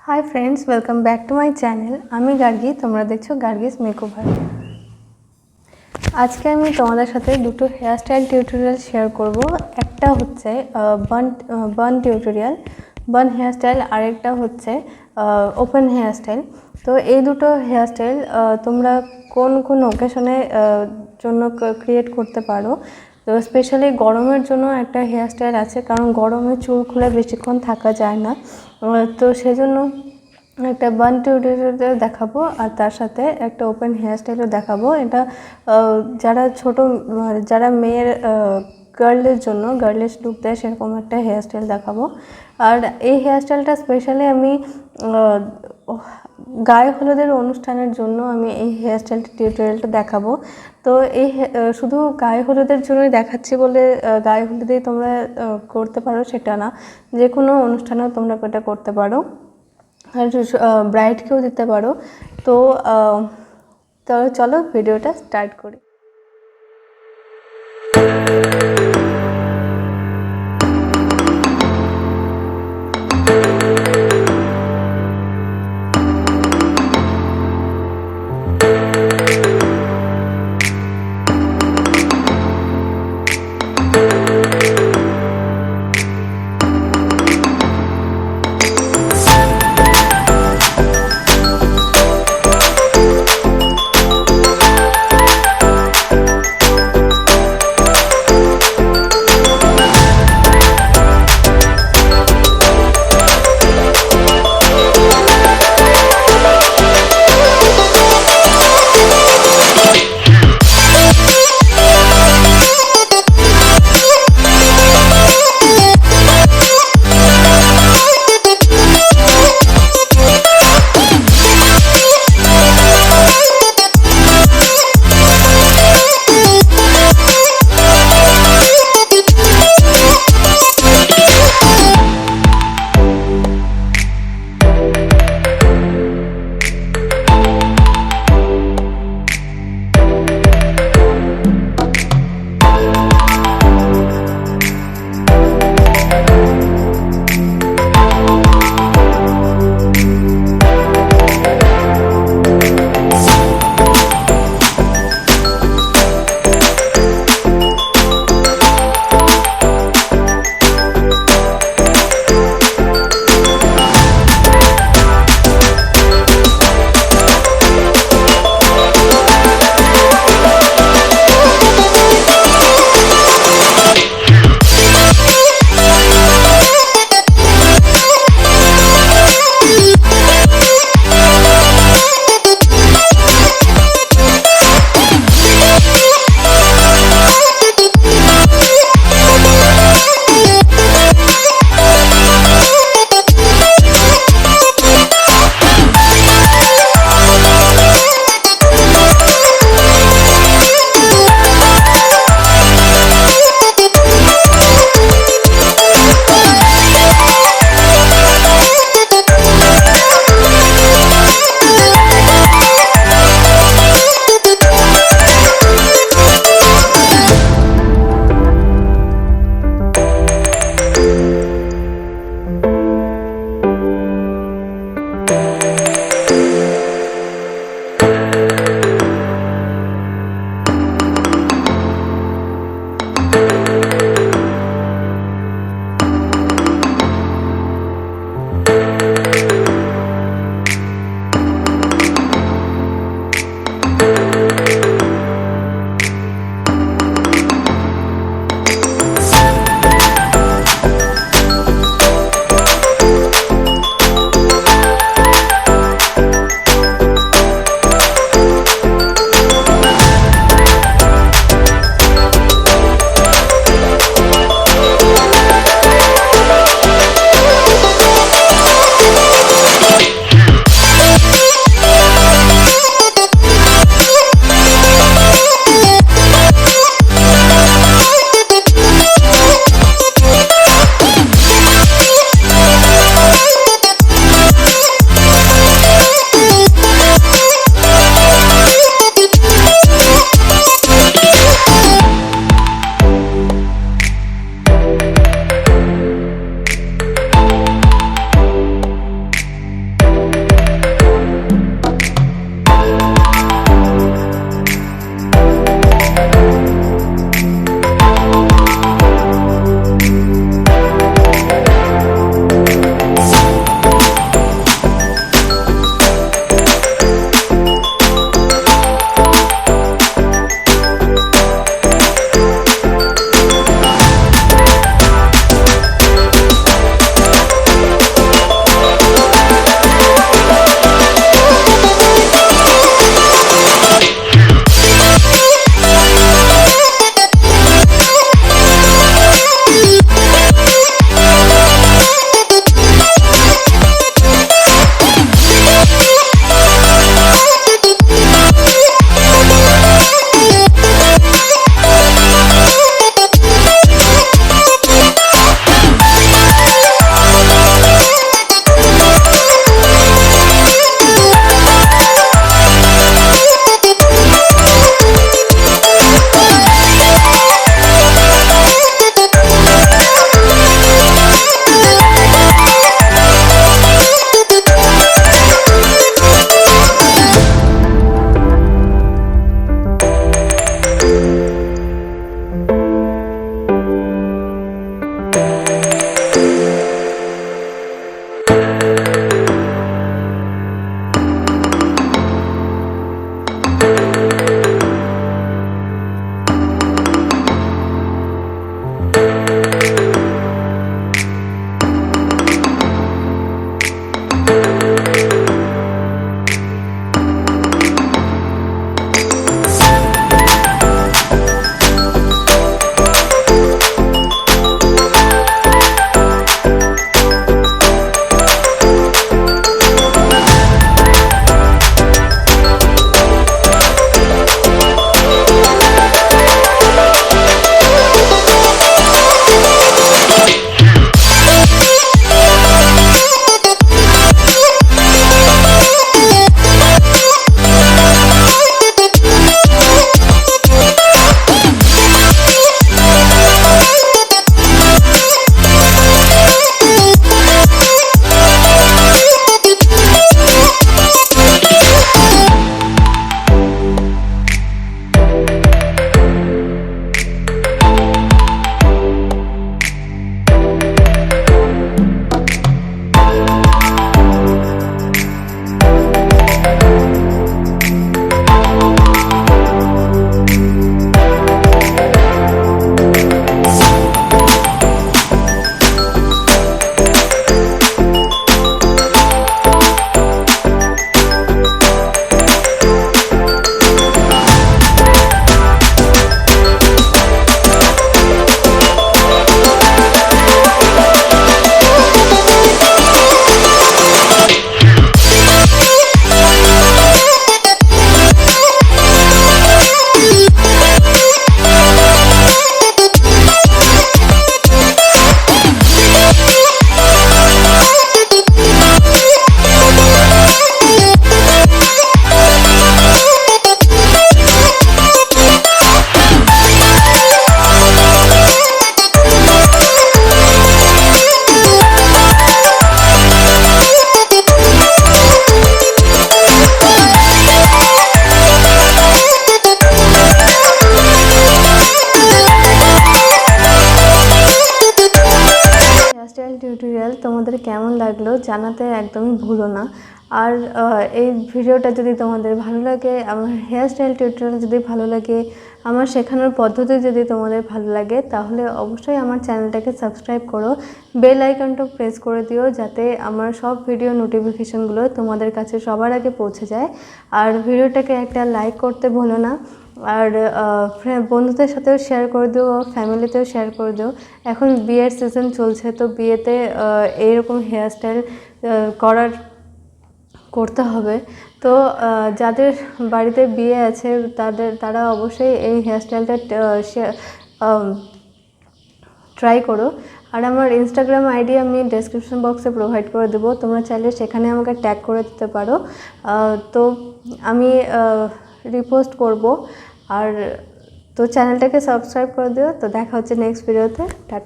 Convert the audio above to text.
High friends welcome back to my channel आमी गार्गी तुम्हारा देखो गार्गिस मेकओभार। आज के आमी तुम्हारे साथे दुटो हेयर स्टाइल टिউটোরিয়াল शेयर करब। एकटा होच्छे बन टिউটোরিয়াল बन हेयर स्टाइल और एकटा होच्छे ओपन हेयर स्टाइल। तो ये दुटो हेयर स्टाइल तुम्हारा कोन कोन ओकेशने जोन्नो क्रिएट करते पारो। तो स्पेशली गरमेर जोन्नो एकटा हेयर स्टाइल आछे कारण गरमे चुल खुले बेशिक्षण थाका जाय ना। तो सेजोन्नो একটা বান টিউটোরিয়াল দেখাবো আর তার সাথে একটা ওপেন হেয়ার স্টাইলও দেখাবো। এটা যারা ছোট যারা মেয়ের গার্লের জন্য গার্লিশ লুক দেয় সেরকম একটা হেয়ার স্টাইল দেখাবো। আর এই হেয়ার স্টাইলটা স্পেশালি আমি গায়ে হলুদের অনুষ্ঠানের জন্য আমি এই হেয়ার স্টাইলটা টিউটোরিয়ালটা দেখাবো। তো এই শুধু গায়ে হলুদের জন্যই দেখাচ্ছি বলে গায়ে হলুদেই তোমরা করতে পারো সেটা না, যে কোনো অনুষ্ঠানেও তোমরা এটা করতে পারো আর ব্রাইডকেও দিতে পারো। তো চলো ভিডিওটা স্টার্ট করি। জানাতে একদমই ভুলো না। আর এই ভিডিওটা যদি তোমাদের ভালো লাগে, আমার হেয়ারস্টাইল টিউটোরিয়াল যদি ভালো লাগে, আমার শেখানোর পদ্ধতি যদি তোমাদের ভালো লাগে, তাহলে অবশ্যই আমার চ্যানেলটাকে সাবস্ক্রাইব করো, বেল আইকনটা প্রেস করে দিও, যাতে আমার সব ভিডিও নোটিফিকেশনগুলো তোমাদের কাছে সবার আগে পৌঁছে যায়। আর ভিডিওটাকে একটা লাইক করতে ভুলো না। আর বন্ধুদের সাথেও শেয়ার করে দিও, ফ্যামিলিতেও শেয়ার করে দিও। এখন বিয়ের সিজন চলছে, তো বিয়েতে এইরকম হেয়ারস্টাইল করতে হবে। তো যাদের বাড়িতে বিয়ে আছে তারা অবশ্যই এই হেয়ারস্টাইলটা ট্রাই করো। আর আমার ইনস্টাগ্রাম আইডি আমি ডেসক্রিপশন বক্সে প্রোভাইড করে দেবো, তোমরা চাইলে সেখানে আমাকে ট্যাগ করে দিতে পারো। তো আমি রিপোস্ট করব। আর তো চ্যানেলটাকে সাবস্ক্রাইব করে দিও। তো দেখা হচ্ছে নেক্সট ভিডিওতে। টাটা।